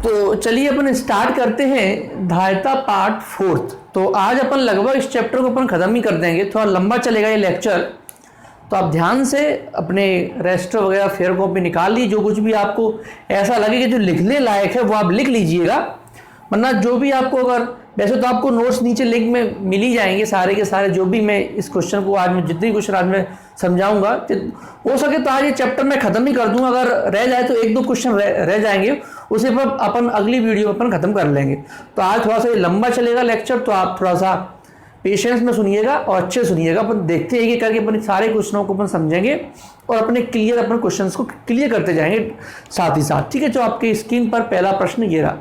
तो चलिए अपन स्टार्ट करते हैं धारिता पार्ट 4। तो आज अपन लगभग इस चैप्टर को अपन ख़त्म ही कर देंगे, थोड़ा लंबा चलेगा ये लेक्चर। तो आप ध्यान से अपने रजिस्टर वगैरह फेयर कॉपी निकाल लीजिए, जो कुछ भी आपको ऐसा लगे कि जो लिखने लायक है वो आप लिख लीजिएगा, वरना जो भी आपको अगर वैसे तो आपको नोट्स नीचे लिंक में मिल ही जाएंगे सारे के सारे, जो भी मैं इस क्वेश्चन को आज मैं जितने क्वेश्चन आज मैं समझाऊंगा हो सके तो आज ये चैप्टर मैं खत्म ही कर दूंगा। अगर रह जाए तो एक दो क्वेश्चन रह जाएंगे, उसे पर अपन अगली वीडियो में अपन खत्म कर लेंगे। तो आज थोड़ा सा ये लंबा चलेगा लेक्चर, तो आप थोड़ा सा पेशेंस में सुनिएगा और अच्छे सुनिएगा। अपन देखते हैं कि करके अपन सारे क्वेश्चनों को अपन समझेंगे और अपने अपन क्वेश्चंस को क्लियर करते जाएंगे साथ ही साथ। ठीक है, जो आपकी स्क्रीन पर पहला प्रश्न ये रहा।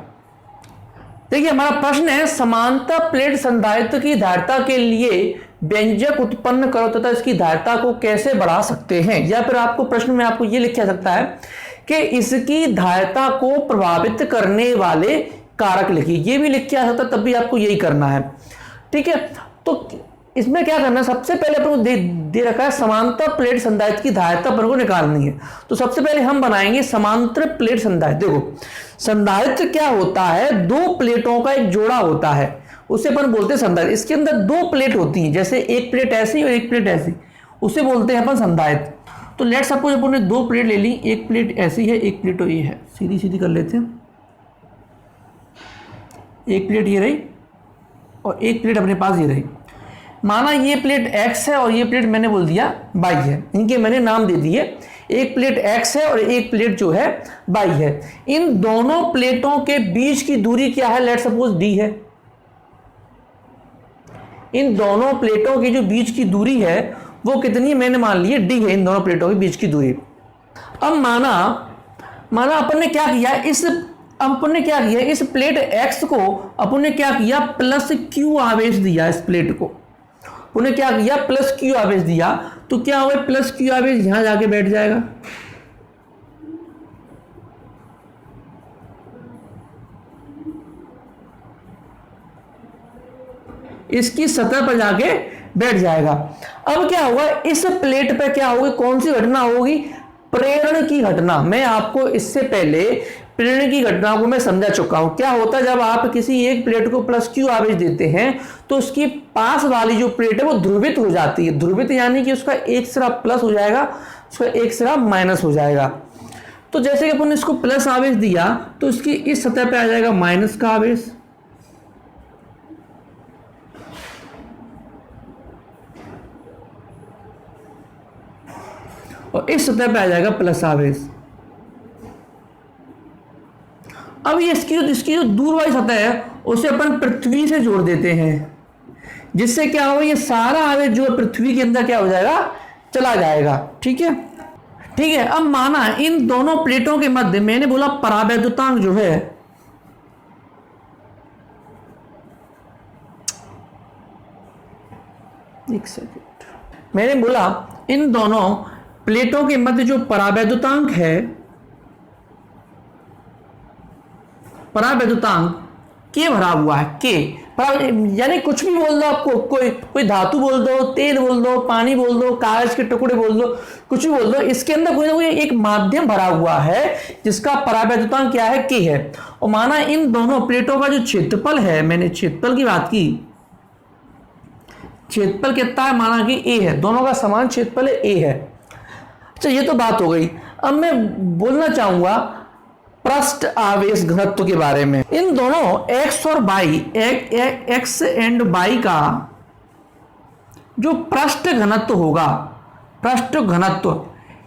देखिए हमारा प्रश्न है, समांतर प्लेट संधारित्र की धारिता के लिए व्यंजक उत्पन्न करो तथा इसकी धारिता को कैसे बढ़ा सकते हैं। या फिर आपको प्रश्न में आपको ये लिखा सकता है कि इसकी धारिता को प्रभावित करने वाले कारक लिखिए, ये भी लिख के आ सकता है, तब भी आपको यही करना है। ठीक है, तो इसमें क्या करना है, सबसे पहले अपन को दे रखा है समांतर प्लेट संधारित्र की धारिता अपन को निकालनी है। तो सबसे पहले हम बनाएंगे समांतर प्लेट संधारित्र। देखो संधारित्र क्या होता है, दो प्लेटों का एक जोड़ा होता है, उसे अपन बोलते हैं संधारित्र। इसके अंदर दो प्लेट होती हैं, जैसे एक प्लेट ऐसी और एक प्लेट ऐसी, उसे बोलते हैं अपन संधारित्र। तो लेट्स सपोज अपन ने दो प्लेट ले ली, एक प्लेट ऐसी है एक प्लेट ये है, सीधी सीधी कर लेते हैं। एक प्लेट ये रही और एक प्लेट अपने पास ये रही। माना ये प्लेट x है और ये प्लेट मैंने बोल दिया y है, इनके मैंने नाम दे दिए। एक प्लेट x है और एक प्लेट जो है y है। इन दोनों प्लेटों के बीच की दूरी क्या है, लेट्स सपोज d है। इन दोनों प्लेटों की जो बीच की दूरी है वो कितनी, मैंने मान ली d है इन दोनों प्लेटों के बीच की दूरी। अब माना अपन ने क्या किया, इस प्लेट x को अपन ने क्या किया, प्लस q आवेश दिया इस प्लेट को। उन्हें क्या किया, प्लस क्यू आवेश दिया। तो क्या होगा, प्लस क्यू आवेश यहां जाके बैठ जाएगा, इसकी सतह पर जाके बैठ जाएगा। अब क्या होगा, इस प्लेट पे क्या होगी, कौन सी घटना होगी, प्रेरण की घटना। मैं आपको इससे पहले प्रेरण की घटना को मैं समझा चुका हूं। क्या होता है, जब आप किसी एक प्लेट को प्लस क्यू आवेश देते हैं तो उसकी पास वाली जो प्लेट है वो ध्रुवित हो जाती है। ध्रुवित यानी कि उसका एक सिरा प्लस हो जाएगा, उसका एक सिरा माइनस हो जाएगा। तो जैसे कि अपन इसको प्लस आवेश दिया तो इसकी इस सतह पे आ जाएगा माइनस का आवेश, और इस सतह पे आ जाएगा प्लस आवेश। अब ये इसकी जो दूर वाली सतह है उसे अपन पृथ्वी से जोड़ देते हैं, जिससे क्या होगा, ये सारा आवेश जो पृथ्वी के अंदर क्या हो जाएगा, चला जाएगा। ठीक है, अब माना इन दोनों प्लेटों के मध्य, मैंने बोला परावैद्युतांक जो है, एक सेकंड, मैंने बोला इन दोनों प्लेटों के मध्य जो परावैद्युतांक है, परावैद्युतांक के भरा हुआ है, के यानी कुछ भी बोल दो, आपको कोई धातु बोल दो, तेल बोल दो, पानी बोल दो, कागज के टुकड़े बोल दो, कुछ भी बोल दो, इसके अंदर कोई ना कोई एक माध्यम भरा हुआ है जिसका परावैद्युतांक क्या है, के है। और माना इन दोनों प्लेटों का जो क्षेत्रफल है, मैंने क्षेत्रफल की बात की, क्षेत्रफल कितना है, माना कि a है, दोनों का समान क्षेत्रफल a है। अच्छा ये तो बात हो गई। अब मैं बोलना चाहूंगा पृष्ठ आवेश घनत्व के बारे में। इन दोनों x और y, x एंड y का जो पृष्ठ घनत्व होगा, पृष्ठ घनत्व,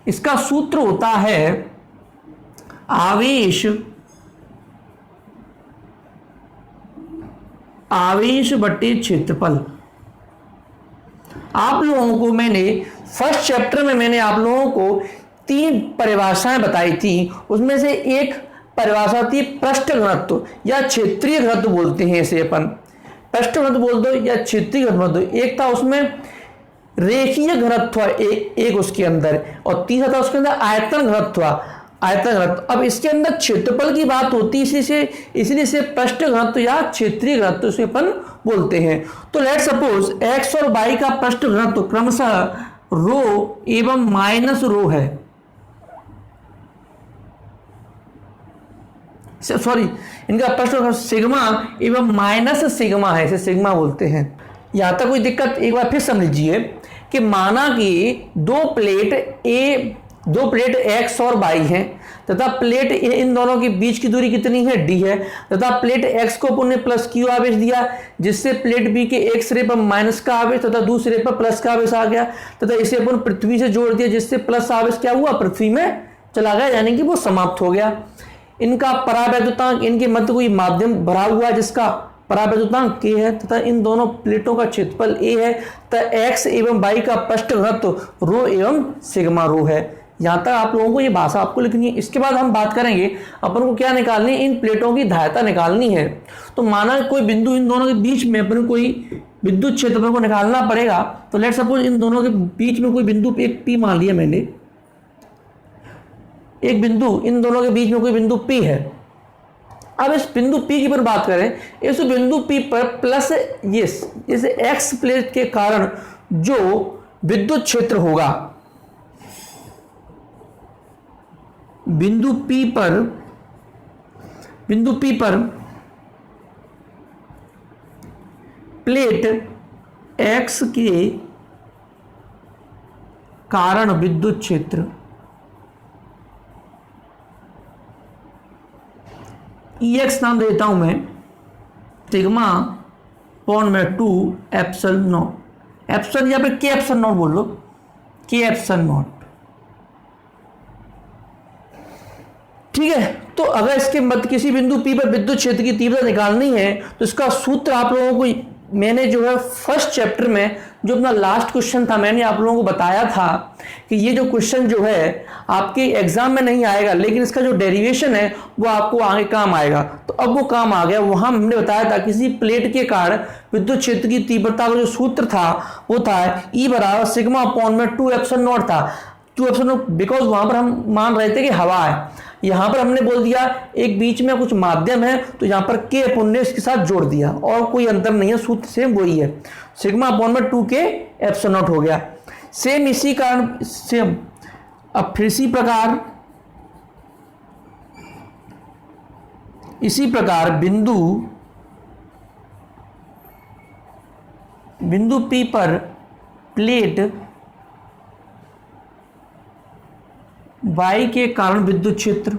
इसका सूत्र होता है आवेश बटे क्षेत्रफल। आप लोगों को मैंने फर्स्ट चैप्टर में मैंने आप लोगों को 3 परिभाषाएं बताई थी, उसमें से एक परिभाषा थी पृष्ठ घनत्व या क्षेत्रीय घनत्व बोलते हैं इसे अपन, पृष्ठ घनत्व बोल दो या क्षेत्रीय घनत्व। एक था उसमें रेखीय घनत्व एक उसके अंदर, और तीसरा था उसके अंदर आयतन घनत्व, आयतन घनत्व। अब इसके अंदर क्षेत्रफल की बात होती है, इसलिए इसे पृष्ठ घनत्व या क्षेत्रीय घनत्व से अपन बोलते हैं। तो लेट सपोज x और y का पृष्ठ घनत्व क्रमशः रो एवं माइनस रो है, सॉरी, इनका अपस्ट्रोक सिग्मा एवं माइनस सिग्मा है, इसे सिग्मा बोलते हैं। यहाँ तक कोई दिक्कत? एक बार फिर समझ लीजिए कि माना कि दो प्लेट x और y हैं तथा प्लेट A, इन दोनों के बीच की दूरी कितनी है, d है, तथा प्लेट x को अपन ने प्लस q आवेश दिया, जिससे प्लेट B के एक सिरे पर माइनस का आवेश तथा दूसरे सिरे पर प्लस का आवेश आ गया, तथा इसे अपन पृथ्वी से जोड़ दिया, जिससे प्लस आवेश क्या हुआ, पृथ्वी में चला गया, यानी कि वो समाप्त हो गया। इनका परावैद्युतांक, इनके मध्य कोई माध्यम भरा हुआ है जिसका परावैद्युतांक k है, तथा इन दोनों प्लेटों का क्षेत्रफल a है, तथा x एवं y का पृष्ठ घनत्व रो एवं सिग्मा रो है। यहाँ तक आप लोगों को ये भाषा आपको लिखनी है। इसके बाद हम बात करेंगे अपन को क्या निकालनी है, इन प्लेटों की धारिता निकालनी है। तो माना कोई बिंदु इन दोनों के बीच में अपन कोई विद्युत क्षेत्रफल को निकालना पड़ेगा। तो लेट सपोज इन दोनों के बीच में कोई बिंदु एक P मान लिया मैंने, एक बिंदु इन दोनों के बीच में कोई बिंदु P है। अब इस बिंदु P की पर बात करें, इस बिंदु P पर प्लस इस x प्लेट के कारण जो विद्युत क्षेत्र होगा, बिंदु P पर प्लेट x के कारण विद्युत क्षेत्र EX नाम देता हूं मैं, सिग्मा पॉन में 2 एप्सिलॉन नॉट, एप्सिलॉन या फिर K एप्सिलॉन नॉट बोल लो, K एप्सिलॉन नॉट। ठीक है, तो अगर इसके मध्य किसी बिंदु P पर विद्युत क्षेत्र की तीव्रता निकालनी है तो इसका सूत्र आप लोगों को मैंने जो है फर्स्ट चैप्टर में जो अपना लास्ट क्वेश्चन था, मैंने आप लोगों को बताया था कि ये जो क्वेश्चन जो है आपके एग्जाम में नहीं आएगा, लेकिन इसका जो डेरिवेशन है वो आपको आगे काम आएगा। तो अब वो काम आ गया। वहां हमने बताया था किसी प्लेट के कारण विद्युत क्षेत्र की तीव्रता का जो सूत्र था वो था E बराबर सिग्मा अपॉन में 2 एप्सिलॉन नॉट था, 2 एप्सिलॉन नॉट, बिकॉज वहां पर हम मान रहे थे कि हवा है। यहां पर हमने बोल दिया एक बीच में कुछ माध्यम है, तो यहां पर K अपन ने इसके साथ जोड़ दिया और कोई अंतर नहीं है, सूत्र सेम वही है, सिग्मा अपॉन में 2K एप्सिलॉन नॉट हो गया। सेम इसी कारण सेम अब फिर इसी प्रकार बिंदु P पर प्लेट Y के कारण विद्युत क्षेत्र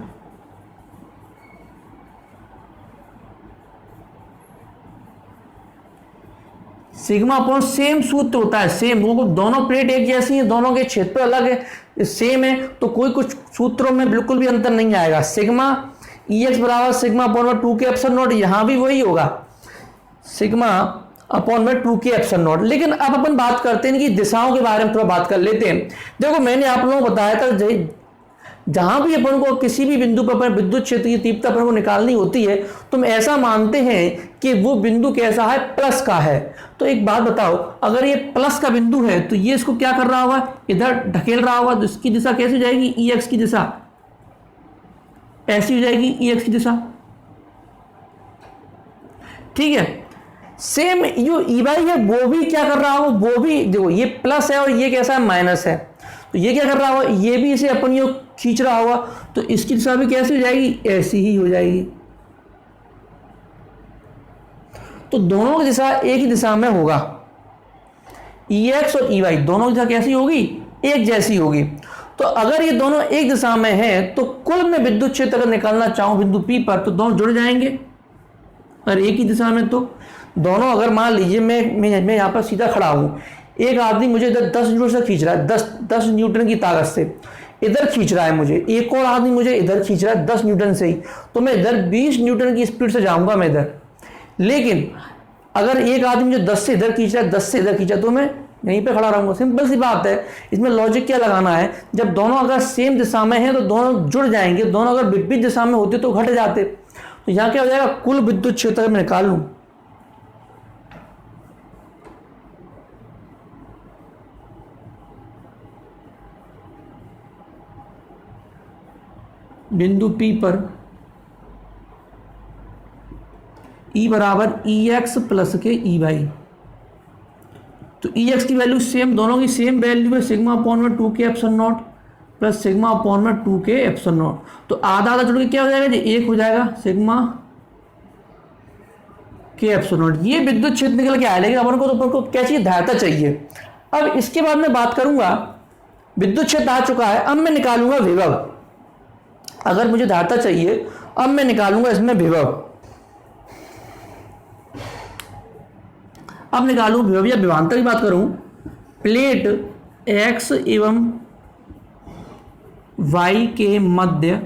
सिग्मा अपॉन सेम सूत्र होता है, सेम, वो दोनों प्लेट एक जैसी हैं, दोनों के क्षेत्र अलग है, सेम है, तो कोई कुछ सूत्रों में बिल्कुल भी अंतर नहीं आएगा। सिग्मा EX बराबर सिग्मा अपॉन में 2K एप्सिलॉन नॉट, यहां भी वही होगा, सिग्मा अपॉन में 2K एप्सिलॉन नॉट। लेकिन अब अपन बात करते हैं कि दिशाओं के बारे में थोड़ा बात कर लेते हैं। देखो मैंने आप लोगों को बताया था जहां भी अपन को किसी भी बिंदु पर विद्युत क्षेत्र की तीव्रता अपन को निकालनी होती है तो हम ऐसा मानते हैं कि वो बिंदु कैसा है, प्लस का है। तो एक बात बताओ, अगर ये प्लस का बिंदु है तो ये इसको क्या कर रहा होगा, इधर ढकेल रहा होगा, तो इसकी दिशा कैसी हो जाएगी, EX की दिशा ऐसी हो जाएगी, EX की दिशा। ठीक है, सेम जो EY है वो भी क्या कर रहा होगा, वो भी देखो ये प्लस है और ये कैसा है, माइनस है, तो ये क्या कर रहा होगा, ये भी इसे अपन यो खींच रहा होगा, तो इसकी दिशा भी कैसी हो जाएगी, ऐसी ही हो जाएगी। तो दोनों की दिशा एक ही दिशा में होगा, EX और EY दोनों की दिशा कैसी होगी, एक जैसी होगी। तो अगर ये दोनों एक दिशा में हैं तो कुल में विद्युत क्षेत्र अगर निकालना चाहूं बिंदु P पर तो दोनों जुड़ जाएंगे, और एक ही दिशा में तो दोनों, अगर मान लीजिए मैं यहाँ पर सीधा खड़ा हूँ, एक आदमी मुझे इधर 10 न्यूटन से खींच रहा है, 10 न्यूटन की ताकत से इधर खींच रहा है मुझे, एक और आदमी मुझे इधर खींच रहा है 10 न्यूटन से ही, तो मैं इधर 20 न्यूटन की स्पीड से जाऊंगा मैं इधर। लेकिन अगर एक आदमी मुझे 10 से इधर खींच रहा है, 10 से इधर खींचा, तो मैं यहीं पे खड़ा रहूंगा। सिंपल सी बात है, इसमें लॉजिक क्या लगाना है, जब दोनों अगर सेम दिशा में हैं तो दोनों जुड़ जाएंगे, दोनों अगर विपरीत दिशा में होते तो घट जाते। तो यहाँ क्या हो जाएगा, कुल विद्युत क्षेत्र मैं निकाल लूं, बिंदु P पर E बराबर EX प्लस के EY, तो EX की वैल्यू सेम, दोनों की सेम वैल्यू है, सिग्मा अपॉन में 2K epsilon not plus sigma upon में 2k एप्सिलॉन नॉट। तो आधा आधा जोड़ के क्या हो जाएगा जी, 1 हो जाएगा सिग्मा k एप्सिलॉन नॉट। ये विद्युत क्षेत्र निकल के आया, लेकिन अपन को क्या चाहिए, धारिता चाहिए। अब इसके बाद मैं बात करूंगा, विद्युत क्षेत्र आ चुका है, अब मैं निकालूंगा विभव। अगर मुझे धारिता चाहिए, अब मैं निकालूंगा इसमें विभव। अब निकालूंगा विभव या विभवांतर की बात करूं, प्लेट x एवं y के मध्य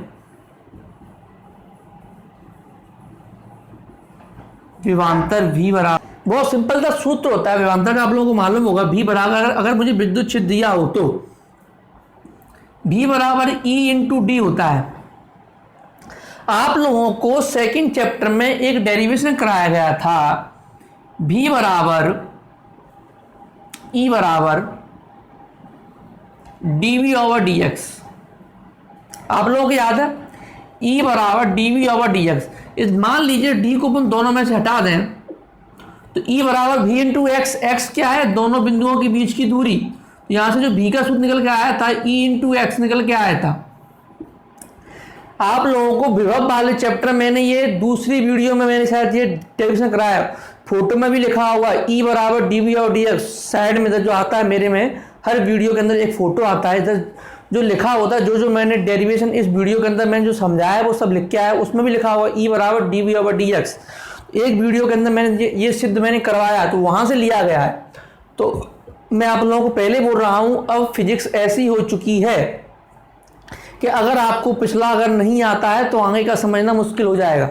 विभवांतर v बराबर, बहुत सिंपल सा सूत्र होता है विभवांतर का, आप लोगों को मालूम होगा। v बराबर, अगर मुझे विद्युत क्षेत्र दिया हो तो v बराबर E इंटू डी होता है। आप लोगों को सेकंड चैप्टर में एक डेरिवेशन कराया गया था, v बराबर E बराबर dv ओवर dx। आप लोगों को याद है, E बराबर dv ओवर dx। इस मान लीजिए d को अपन दोनों में से हटा दें, तो E बराबर v इंटू एक्स। एक्स क्या है, दोनों बिंदुओं के बीच की दूरी। यहां से जो v का सूत्र निकल के आया था, E इंटू एक्स निकल के आया था। आप लोगों को विभव वाले चैप्टर मैंने ये दूसरी वीडियो में मैंने शायद ये डेरिवेशन कराया, फोटो में भी लिखा हुआ E बराबर dv और dx। साइड में इधर जो आता है मेरे में, हर वीडियो के अंदर एक फोटो आता है, इधर जो लिखा होता है, जो मैंने डेरिवेशन इस वीडियो के अंदर मैंने जो समझाया है वो सब लिख के आया, उसमें भी लिखा हुआ E बराबर dv ओवर dx। एक वीडियो के अंदर मैंने ये सिद्ध मैंने करवाया, तो वहां से लिया गया है। तो मैं आप लोगों को पहले बोल रहा हूं, अब फिजिक्स ऐसी हो चुकी है कि अगर आपको पिछला अगर नहीं आता है तो आगे का समझना मुश्किल हो जाएगा।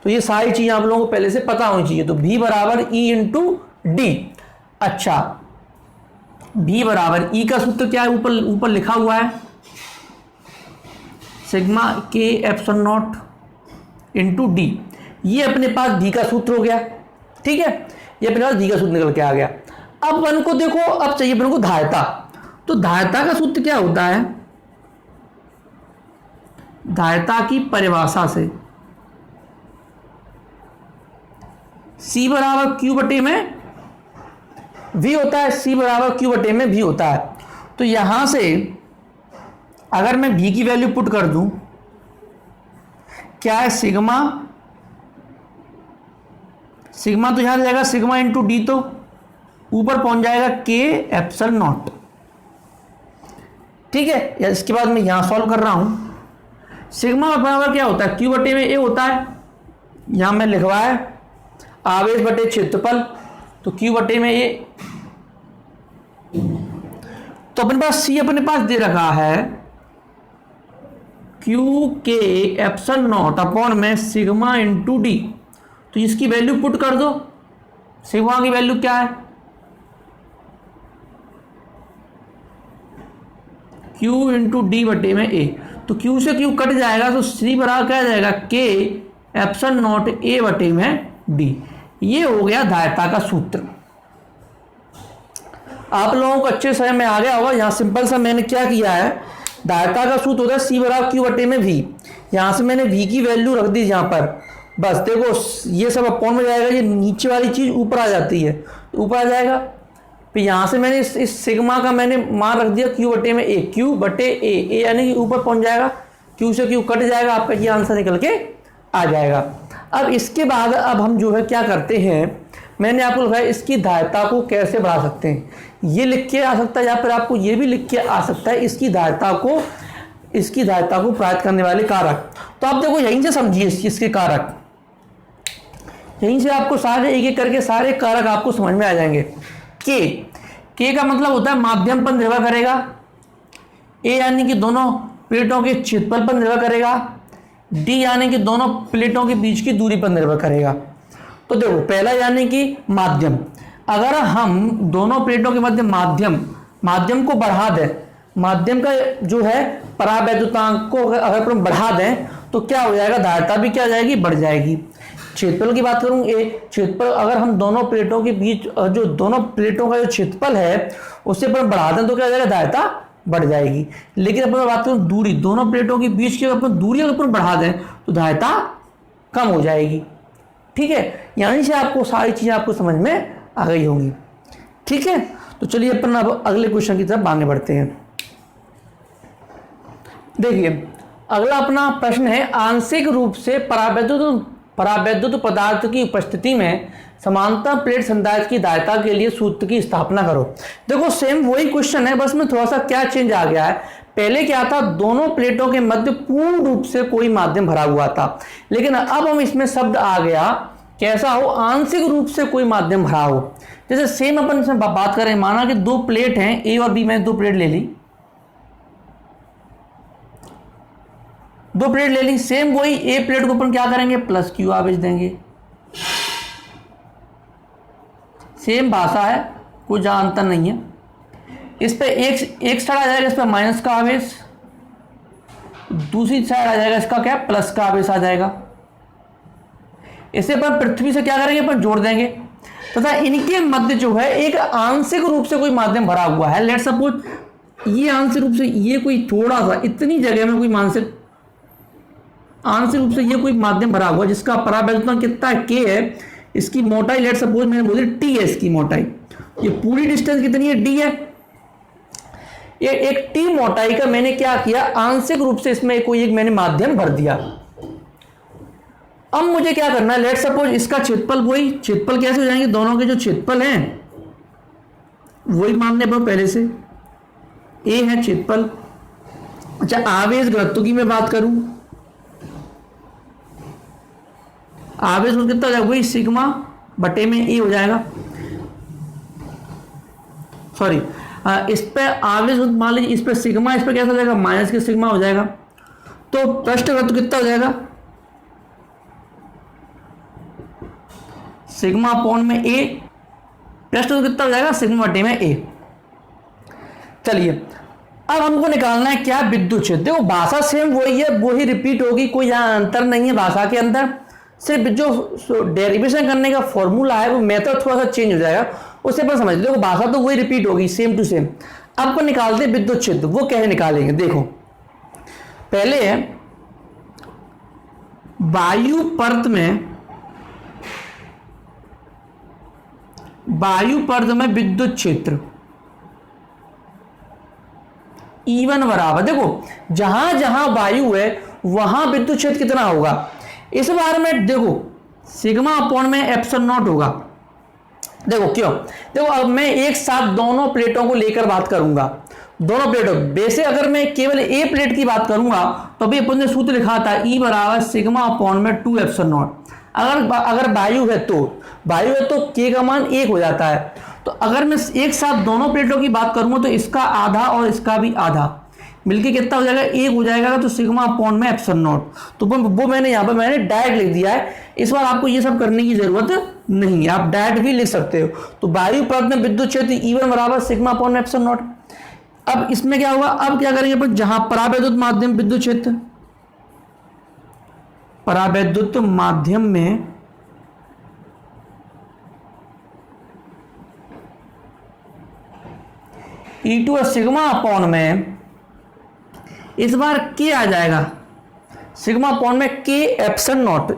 तो ये सारी चीजें आप लोगों को पहले से पता होनी चाहिए। तो v बराबर E इंटू डी। अच्छा, v बराबर E का सूत्र क्या है, ऊपर लिखा हुआ है, sigma k epsilon not into D. ये अपने पास v का सूत्र हो गया, ठीक है, ये अपने पास v का सूत्र निकल के आ गया। अब अपन को देखो, अब चाहिए अपन को धारिता। तो धारिता का सूत्र क्या होता है, धारिता की परिभाषा से C बराबर Q बटे में V होता है, C बराबर Q बटे में V होता है। तो यहां से अगर मैं V की वैल्यू पुट कर दूं, क्या है, सिग्मा तो यहां जाएगा सिग्मा इंटू डी, तो ऊपर पहुंच जाएगा K एप्सिलॉन नॉट, ठीक है। या इसके बाद मैं यहां सॉल्व कर रहा हूं, सिग्मा बराबर क्या होता है, Q बटे में A होता है। यहां मैं लिखवाया आवेश बटे क्षेत्रफल, तो Q बटे में A। तो अपने पास C अपने पास दे रखा है Q K epsilon not upon में सिग्मा इंटू डी। तो इसकी वैल्यू पुट कर दो, सिग्मा की वैल्यू क्या है, Q इंटू डी बटे में A। तो Q से Q कट जाएगा, तो C बराबर क्या जाएगा, K एप्सिलॉन नॉट A बटे में D। ये हो गया धारिता का सूत्र। आप लोगों को अच्छे समझ में आ गया होगा। यहाँ सिंपल सा मैंने क्या किया है, धारिता का सूत्र होता है C बराबर Q बटे में V। यहाँ से मैंने V की वैल्यू रख दी यहाँ पर, बस देखो ये सब अपॉन में जाएगा, ये नीचे वाली चीज ऊपर आ जाती है, ऊपर आ जाएगा। फिर यहाँ से मैंने इस सिग्मा का मैंने मान रख दिया Q बटे में A, Q बटे A यानी कि ऊपर पहुंच जाएगा, Q से Q कट जाएगा, आपका ये आंसर निकल के आ जाएगा। अब इसके बाद अब हम जो है क्या करते हैं, मैंने आपको लिखा है इसकी धारिता को कैसे बढ़ा सकते हैं। ये लिख के आ सकता है, या फिर आपको ये भी लिख के आ सकता है इसकी धारिता को प्राप्त करने वाले कारक। तो आप देखो यहीं से समझिए इसके कारक, यहीं से आपको सारे एक एक करके सारे कारक आपको समझ में आ जाएंगे। के का मतलब होता है माध्यम पर निर्भर करेगा, ए यानी कि दोनों प्लेटों के क्षेत्रफल पर निर्भर करेगा, डी यानी कि दोनों प्लेटों के बीच की दूरी पर निर्भर करेगा। तो देखो पहला यानी कि माध्यम, अगर हम दोनों प्लेटों के मध्य माध्यम को बढ़ा दें, माध्यम का जो है परावैद्युतांक को अगर हम बढ़ा दें तो क्या हो जाएगा, धारिता भी क्या जाएगी, बढ़ जाएगी। क्षेत्रफल की बात करूं, ए क्षेत्रफल अगर हम दोनों प्लेटों के बीच जो दोनों प्लेटों का जो क्षेत्रफल है उससे अपन बढ़ा दें तो क्या हो जाएगा, धारिता बढ़ जाएगी। लेकिन अपन बात करूं दूरी, दोनों प्लेटों के बीच की अपन दूरी अगर अपन बढ़ा दें तो धारिता कम हो जाएगी, ठीक है। यानी से आपको सारी चीजें आपको समझ में आ गई होंगी, ठीक है। तो चलिए अपन अब अगले क्वेश्चन की तरफ आगे बढ़ते हैं। देखिए अगला अपना प्रश्न है, आंशिक रूप से परावैद्युत पदार्थ की उपस्थिति में समांतर प्लेट संधारित्र की दायता के लिए सूत्र की स्थापना करो। देखो सेम वही क्वेश्चन है, बस में थोड़ा सा क्या चेंज आ गया है। पहले क्या था, दोनों प्लेटों के मध्य पूर्ण रूप से कोई माध्यम भरा हुआ था, लेकिन अब हम इसमें शब्द आ गया कैसा हो, आंशिक रूप से कोई माध्यम भरा हो। जैसे सेम अपन इसमें बात करें, माना कि दो प्लेट हैं ए और बी, मैंने दो प्लेट ले ली, सेम वही ए प्लेट को अपन क्या करेंगे, प्लस क्यू आवेश देंगे। सेम भाषा है, कोई ज्यादा अंतर नहीं है। इस पे एक साइड आ जाएगा इस पे माइनस का आवेश, दूसरी साइड आ जाएगा इसका क्या, प्लस का आवेश आ जाएगा। इसे अपन पृथ्वी से क्या करेंगे, अपन जोड़ देंगे तथा इनके मध्य जो है एक आंशिक रूप से कोई माध्यम भरा हुआ है। लेट सपोज ये आंशिक रूप से ये कोई थोड़ा सा इतनी जगह में कोई आंशिक रूप से ये कोई माध्यम भरा हुआ जिसका परावैद्युत कितना के है, इसकी मोटाई लेट सपोज मैंने बोली टी है, इसकी मोटाई, ये पूरी डिस्टेंस कितनी है, डी है। ये एक टी मोटाई का मैंने क्या किया, आंशिक रूप से इसमें कोई एक मैंने माध्यम भर दिया। अब मुझे क्या करना है, लेट सपोज इसका क्षेत्रफल, वही क्षेत्रफल कैसे हो जाएंगे, दोनों के जो क्षेत्रफल हैं वही मानने पर पहले से ए है क्षेत्रफल। अच्छा आवेश घनत्व की मैं बात करूं, आवेश कितना हो जाएगा, वही सिग्मा बटे में ए हो जाएगा। सॉरी इस पे आवेश मान लीजिए, इस पे सिग्मा, इस पे कैसा हो जाएगा, माइनस के सिग्मा हो जाएगा। तो पृष्ठ घनत्व कितना हो जाएगा, सिग्मा अपॉन में ए, पृष्ठ घनत्व कितना हो जाएगा, सिग्मा बटे में ए। चलिए अब हमको निकालना है क्या, विद्युत क्षेत्र। देखो भाषा सेम वही है, वही रिपीट होगी, कोई यहाँ अंतर नहीं है भाषा के अंदर। सिर्फ जो डेरिवेशन करने का फॉर्मूला है वो मेथड थोड़ा सा चेंज हो जाएगा, उससे पर समझ। देखो भाषा तो वही रिपीट होगी सेम टू सेम। अब को निकालते हैं विद्युत क्षेत्र, वो कैसे निकालेंगे, देखो पहले है वायु पर्त में विद्युत क्षेत्र E1 बराबर, देखो जहां जहां वायु है वहां विद्युत क्षेत्र कितना होगा, इस बार में देखो सिग्मा अपॉन में एप्सिलॉन नॉट होगा। देखो क्यों, देखो अब मैं एक साथ दोनों प्लेटों को लेकर बात करूंगा, दोनों प्लेटों, वैसे अगर मैं केवल ए प्लेट की बात करूंगा तो अभी अपन ने सूत्र लिखा था E बराबर सिग्मा अपॉन में 2 एप्सिलॉन नॉट। अगर वायु है तो के का मान 1 हो जाता है। तो अगर मैं एक साथ दोनों प्लेटों की बात करूंगा तो इसका आधा और इसका भी आधा मिलके कितना हो जाएगा, 1 हो जाएगा। तो सिग्मा अपॉन में एप्सिलॉन नॉट, तो वो मैंने यहाँ पर मैंने डायरेक्ट लिख दिया है। इस बार आपको ये सब करने की जरूरत नहीं है, आप डायरेक्ट भी लिख सकते हो। तो वायु पर्त में विद्युत क्षेत्र E1 बराबर सिग्मा अपॉन में एप्सिलॉन नॉट। अब इसमें क्या होगा, अब क्या करेंगे अपन, जहां परावैद्युत माध्यम विद्युत क्षेत्र, परावैद्युत माध्यम में E2 सिग्मा अपॉन में, इस बार के आ जाएगा सिग्मा अपॉन में के एप्सिलॉन नॉट।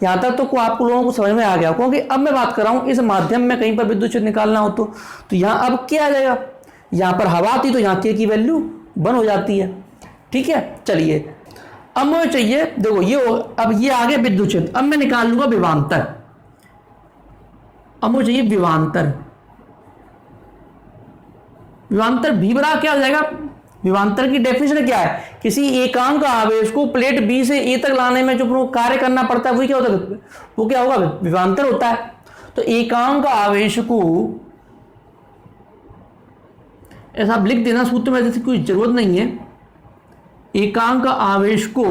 यहां तक तो आप लोगों को समझ में आ गया, क्योंकि अब मैं बात कर रहा हूं इस माध्यम में कहीं पर विद्युत क्षेत्र निकालना हो तो यहां अब क्या आ जाएगा, यहां पर हवा आती तो यहां के की वैल्यू 1 हो जाती है। ठीक है, चलिए अब मुझे चाहिए, देखो ये अब ये आ गया विद्युत क्षेत्र। अब मैं निकाल लूंगा विभवांतर। अब मुझे चाहिए विभवांतर भी बराबर क्या हो जाएगा, विभवांतर की डेफिनेशन क्या है, किसी एकांक आवेश को प्लेट बी से ए तक लाने में जो कार्य करना पड़ता है वही क्या होता है, वो क्या होगा, विभवांतर होता है। तो एकांक आवेश को ऐसा आप लिख देना सूत्र में, जैसे कोई जरूरत नहीं है। एकांक आवेश को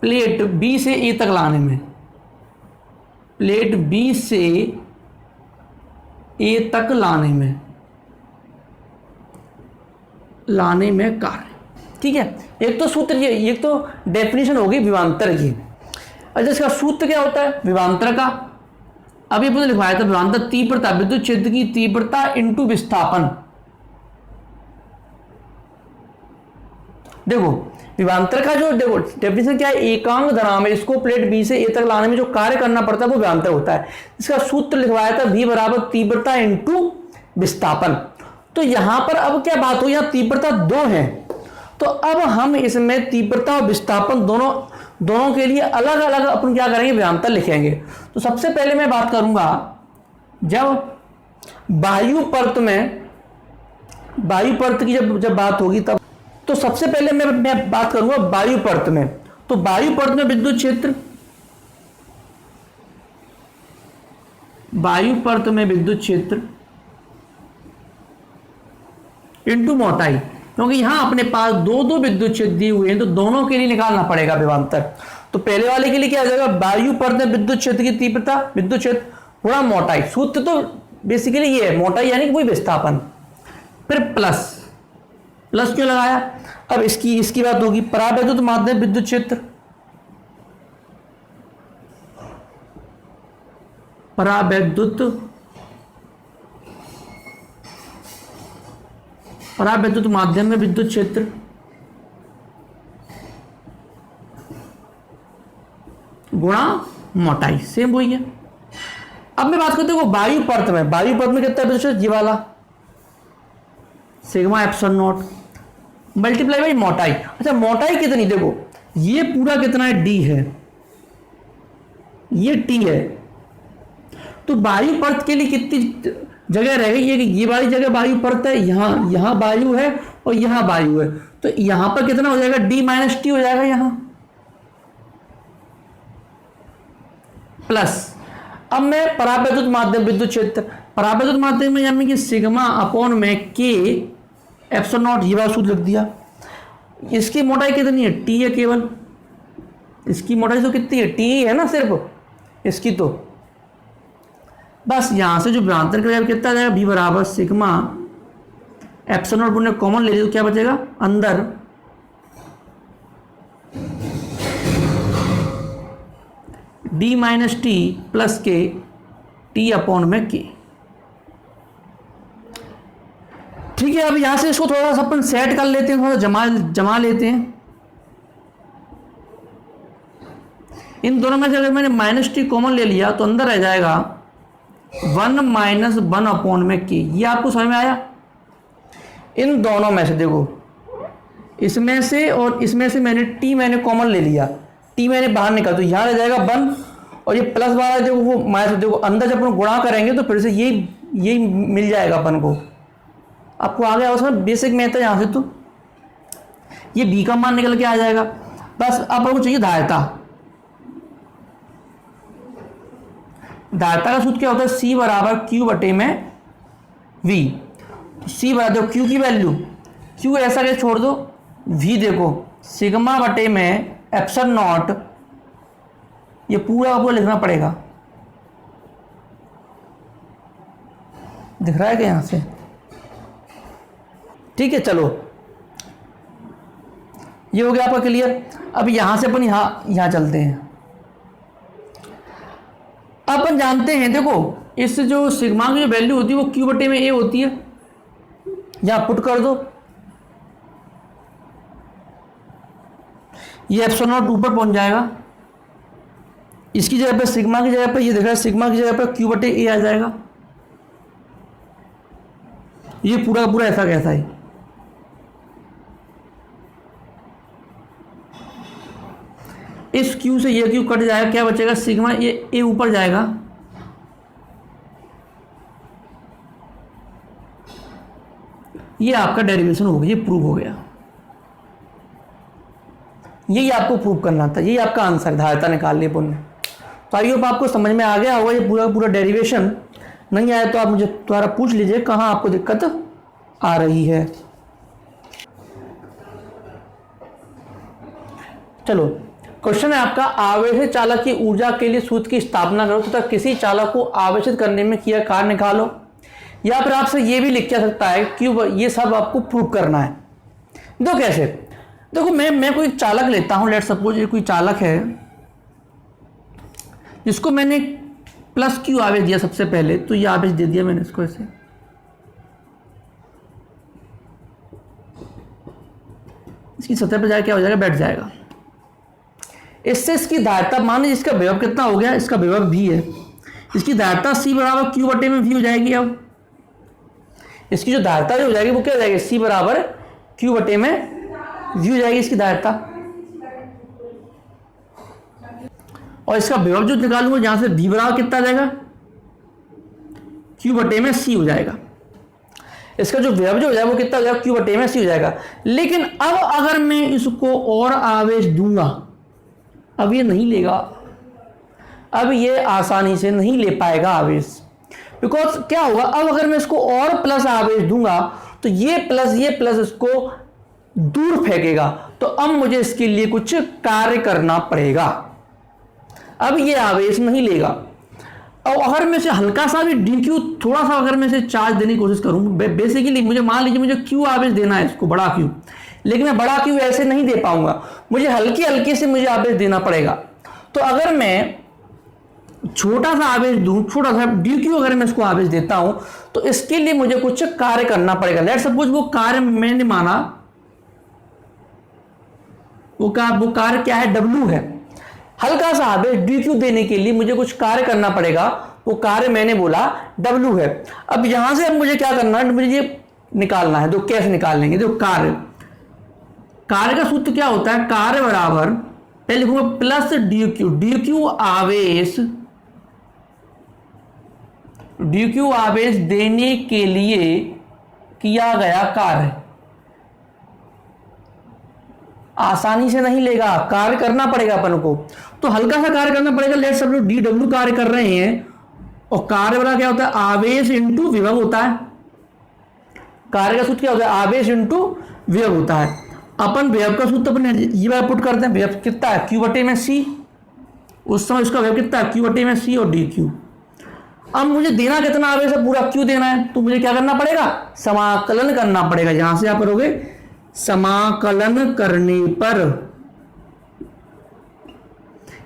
प्लेट बी से ए तक लाने में, प्लेट बी से ए तक लाने में कार्य। ठीक है, एक तो सूत्र ये, एक तो डेफिनेशन होगी विभवांतर की। अच्छा इसका सूत्र क्या होता है विभवांतर का, अभी आपने लिखवाया था, विभवांतर तीव्रता, विद्युत क्षेत्र की तीव्रता इंटू विस्थापन। देखो विभवांतर का जो देखो डेफिनेशन क्या है, एकांक धनावेश को प्लेट बी से ए तक लाने में जो कार्य करना पड़ता है वो विभवांतर होता है। इसका सूत्र लिखवाया था V बराबर तीव्रता इंटू विस्थापन। तो यहां पर अब क्या बात हो, यहां तीव्रता 2 है तो अब हम इसमें तीव्रता और विस्थापन दोनों के लिए अलग अलग अपन क्या करेंगे, विभवांतर लिखेंगे। तो सबसे पहले मैं बात करूंगा जब वायु परत की जब बात होगी तब, तो सबसे पहले मैं बात करूंगा वायु परत में। तो वायु परत में विद्युत क्षेत्र, वायु परत में विद्युत क्षेत्र इंटू मोटाई, क्योंकि यहां अपने पास दो विद्युत क्षेत्र दिए हुए हैं तो दोनों के लिए निकालना पड़ेगा विभवांतर। तो पहले वाले के लिए क्या आ जाएगा, वायु परत में विद्युत क्षेत्र की तीव्रता, विद्युत क्षेत्र गुणा मोटाई। सूत्र तो बेसिकली ये है, मोटाई यानी कि वही विस्थापन, फिर प्लस क्यों लगाया। अब इसकी बात होगी परावैद्युत माध्यम विद्युत क्षेत्र, परावैद्युत माध्यम में विद्युत क्षेत्र गुणा मोटाई, सेम वही है। अब मैं बात करते हैं वायु परत में कितना विद्युत क्षेत्र, ये वाला sigma epsilon not multiply by मोटाई। अच्छा मोटाई कितनी, देखो ये पूरा कितना है, डी है, ये टी है। तो वायु परत के लिए कितनी जगह रहेगी, ये वाली जगह वायु परत है, यहां वायु है और यहां वायु है, तो यहां पर कितना हो जाएगा, डी माइनस टी हो जाएगा यहां, प्लस। अब मैं परावैद्युत माध्यम विद्युत क्षेत्र, परावैद्युत माध्यम में यानी कि सिग्मा अपॉन में के एप्सिलॉन नॉट, ये वाला सूत्र लिख दिया। इसकी मोटाई कितनी है, टी है केवल, इसकी मोटाई तो कितनी है, टी है ना सिर्फ इसकी, तो बस यहां से जो विभवांतर करेगा कितना आ जाएगा, बी बराबर सिग्मा एप्सिलॉन नॉट ने कॉमन ले लिया तो क्या बचेगा, अंदर डी माइनस टी प्लस के टी अपॉन में के। ठीक है, अब यहां से इसको थोड़ा सा अपन सेट कर लेते हैं, थोड़ा जमा लेते हैं। इन दोनों में से अगर मैंने माइनस टी कॉमन ले लिया तो अंदर रह जाएगा 1 माइनस 1 अपॉन में के। ये आपको समझ में आया। इन दोनों में से देखो, इसमें से और इसमें से मैंने कॉमन ले लिया, टी मैंने बाहर निकाला तो यहाँ रह जाएगा 1 और ये प्लस वाला देखो वो माइनस, देखो अंदर जब अपन गुणा करेंगे तो फिर से यही मिल जाएगा अपन को। आपको आ गया उसमें बेसिक मैथ है, यहाँ से तो ये बी का मान निकल के आ जाएगा। बस अब आपको चाहिए धारिता। धारिता का सूत्र क्या होता है, सी बराबर क्यू बटे में वी। सी बराबर देखो क्यू की वैल्यू, क्यू ऐसा के छोड़ दो, वी देखो सिग्मा बटे में एप्सिलॉन नॉट, ये पूरा लिखना पड़ेगा। दिख रहा है क्या यहां से, ठीक है। चलो ये हो गया आपका क्लियर। अब यहां से अपन यहां चलते हैं। अपन जानते हैं, देखो इस जो सिग्मा की जो वैल्यू होती है वो क्यू बटे में ए होती है, यहां पुट कर दो, ये एप्सिलॉन नॉट ऊपर पहुंच जाएगा। इसकी जगह पे सिग्मा की जगह पे ये दिख रहा है, सिग्मा की जगह पे क्यू बटे ए आ जाएगा। ये पूरा का पूरा ऐसा कैसा है। इस क्यू से ये क्यू कट जाएगा, क्या बचेगा, सिग्मा ये ए ऊपर जाएगा, ये आपका डेरिवेशन हो गया, ये प्रूव हो गया। यही आपको प्रूव करना था, यही आपका आंसर, धारिता निकालनी पुण्य। तो आई होप आपको समझ में आ गया होगा ये पूरा डेरिवेशन। नहीं आया तो आप मुझे दोबारा पूछ लीजिए कहाँ आपको दिक्कत आ रही है। चलो क्वेश्चन है आपका, आवेशित चालक की ऊर्जा के लिए सूत्र की स्थापना करो तथा किसी चालक को आवेशित करने में किया कार्य निकालो। या फिर आपसे ये भी लिखा जा सकता है कि ये सब आपको प्रूव करना है। दो कैसे, देखो मैं कोई चालक लेता हूं, लेट सपोज ये कोई चालक है जिसको मैंने प्लस क्यू आवेश दिया सबसे पहले, तो ये आवेश दे दिया मैंने इसको ऐसे, इसकी सतह पर जाकर क्या हो जाएगा, बैठ जाएगा। इससे इसकी धारिता, मान लीजिए इसका विभव कितना हो गया, इसका विभव भी है, इसकी धारिता सी बराबर क्यू बटे में भी हो जाएगी। अब इसकी जो धारिता जो हो जाएगी वो क्या हो जाएगी, सी बराबर क्यू बटे में V हो जाएगी इसकी धारिता, और इसका विभव जो निकालूंगा जहां से V बराबर कितना आ जाएगा, Q बटे में C हो जाएगा। इसका जो विभव जो हो जाएगा वो कितना हो जाएगा, Q बटे में C हो जाएगा। लेकिन अब अगर मैं इसको और आवेश दूंगा, अब ये नहीं लेगा, अब ये आसानी से नहीं ले पाएगा आवेश, बिकॉज क्या होगा, अब अगर मैं इसको और प्लस आवेश दूंगा तो ये प्लस इसको दूर फेंकेगा, तो अब मुझे इसके लिए कुछ कार्य करना पड़ेगा। अब ये आवेश नहीं लेगा। और अगर मैं इसे हल्का सा भी dq थोड़ा सा अगर मैं इसे चार्ज देने की कोशिश करूं, बेसिकली मुझे मान लीजिए मुझे q आवेश देना है इसको, बड़ा q, लेकिन मैं बड़ा q ऐसे नहीं दे पाऊंगा, मुझे हल्के हल्के से मुझे आवेश देना पड़ेगा। तो अगर मैं छोटा सा आवेश दूं, छोटा सा dq अगर मैं इसको आवेश देता हूं, तो इसके लिए मुझे कुछ कार्य करना पड़ेगा। लेट सपोज वो कार्य मैंने माना, वो कार्य क्या है, w है। हल्का सा आवेश dq देने के लिए मुझे कुछ कार्य करना पड़ेगा, वो कार्य मैंने बोला w है। अब यहां से अब मुझे क्या करना है, मुझे ये निकालना है। तो कैसे निकाल लेंगे, तो कार्य का सूत्र क्या होता है, कार्य बराबर पहले लिखूंगा प्लस dq आवेश देने के लिए किया गया कार्य। आसानी से नहीं लेगा, कार्य करना पड़ेगा अपन को, तो हल्का सा कार्य करना पड़ेगा। लेट सब लोग dw कार्य कर रहे हैं, और कार्य वाला क्या होता है, आवेश इंटू विभव होता है। कार्य का सूत्र क्या होता है, आवेश इंटू विभव होता है। अपन विभव का सूत्र अपन ये वाला पुट करते हैं, विभव कितना है, q बटे में c, उस समय इसका विभव कितना है, q बटे में c और dq। अब मुझे देना कितना आवेश है, पूरा q देना है, तो मुझे क्या करना पड़ेगा, समाकलन करना पड़ेगा। यहां से आप करोगे, समाकलन करने पर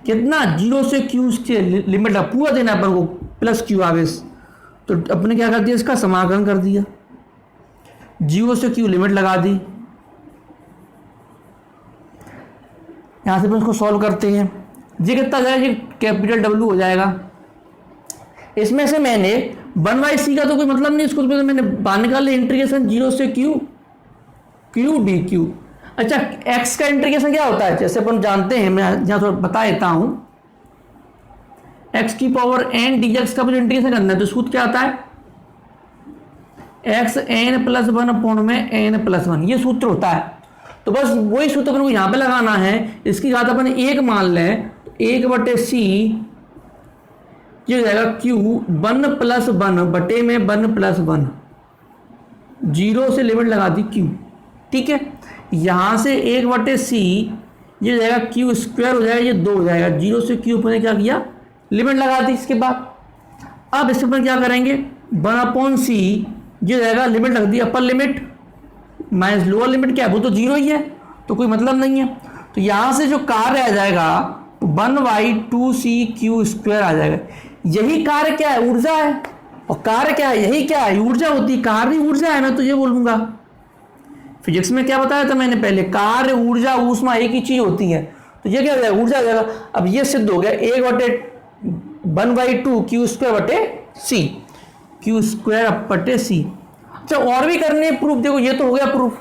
कितना, 0 से q के लिमिट पूरा देना है अपन को, प्लस q आवेश। तो अपने क्या कर दिया, इसका समाकलन कर दिया, 0 से q लिमिट लगा दी। यहां से अपन इसको सॉल्व करते हैं, ये कितना जाएगा, ये कैपिटल W हो जाएगा। इसमें से मैंने 1/c का तो कोई मतलब नहीं, इसको तो मैंने बाहर निकाल लिया, इंटीग्रेशन 0 से q dq। अच्छा, x का इंटीग्रेशन क्या होता है, जैसे अपन जानते हैं, मैं यहाँ थोड़ा बता देता हूं, x की पावर n dx का मुझे इंटीग्रेशन करना है, तो सूत्र क्या आता है, x n+1 अपॉन में n+1, ये सूत्र होता है। तो बस वही सूत्र अपन को यहाँ पे लगाना है। इसकी घात अपन 1 मान लें, 1/c ये हो जाएगा q 1+1 बटे में 1+1, 0 से लिमिट लगा दी q, ठीक है। यहां से 1/c ये हो जाएगा q स्क्वायर हो जाएगा, ये 2 हो जाएगा, 0 से q अपने क्या किया, लिमिट लगा दी। इसके बाद अब इसके ऊपर क्या करेंगे, 1/c ये हो जाएगा, लिमिट लग दी, upper limit minus lower limit, क्या है वो तो 0 ही है, तो कोई मतलब नहीं है। तो यहां से जो कार्य आ जाएगा 1/2c² आ जाएगा। यही कार्य क्या है, ऊर्जा है। और कार्य क्या है, यही क्या है, ऊर्जा होती है। कार्य ऊर्जा है, मैं तो ये बोलूंगा। फिजिक्स में क्या बताया था मैंने पहले, कार्य ऊर्जा ऊष्मा एक ही चीज होती है। तो ये क्या हो जाएगा, ऊर्जा आ जाएगा। अब ये सिद्ध हो गया, 1/2 q² बटे c, q² बटे c। अच्छा, और भी करने प्रूफ, देखो ये तो हो गया प्रूफ,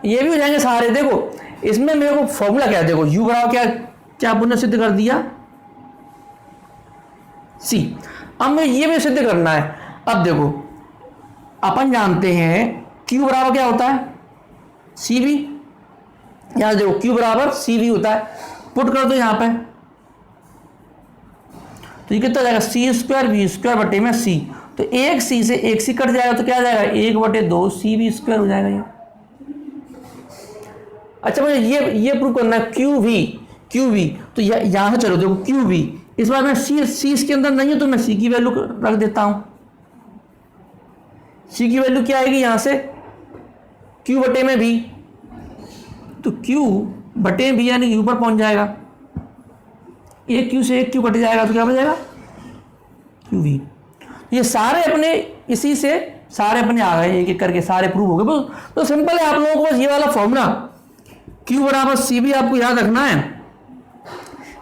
ये भी हो जाएंगे सारे। देखो इसमें मेरे को फॉर्मूला क्या है, देखो u बराबर क्या पुनः सिद्ध कर दिया, c। अब मैं ये भी सिद्ध करना है। अब देखो अपन जानते हैं q बराबर क्या होता है, cv। यहां देखो q बराबर cv होता है, पुट कर दो यहां पे, तो ये कितना जाएगा, c² v² बटे में c। तो एक c से एक c कट जाएगा, तो क्या आ जाएगा, 1/2 cv² हो जाएगा ये। अच्छा, मुझे ये प्रूव करना है qv। तो यहां से चलो देखो qv, इस बार मैं c इसके अंदर नहीं है, तो मैं c की वैल्यू रख देता हूं। c की वैल्यू क्या आएगी, यहां से q बटे में v, तो q बटे v यानी ऊपर पहुंच जाएगा, एक q से एक q कट जाएगा, तो क्या बचेगा, qv। ये सारे अपने इसी से सारे अपने आ गए, एक एक करके सारे प्रूव हो गए। तो सिंपल है, आप लोगों को बस ये वाला फॉर्मूला q बराबर cv आपको याद रखना है,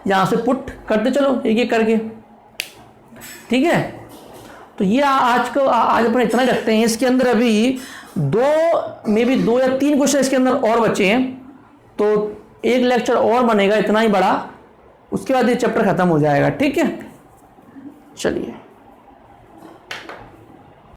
यहां से पुट करते चलो एक एक करके, ठीक है। तो ये आज अपन इतना रखते हैं। इसके अंदर अभी मे बी 2 या 3 क्वेश्चन इसके अंदर और बचे हैं, तो एक लेक्चर और बनेगा इतना ही बड़ा, उसके बाद ये चैप्टर खत्म हो जाएगा। ठीक है, चलिए।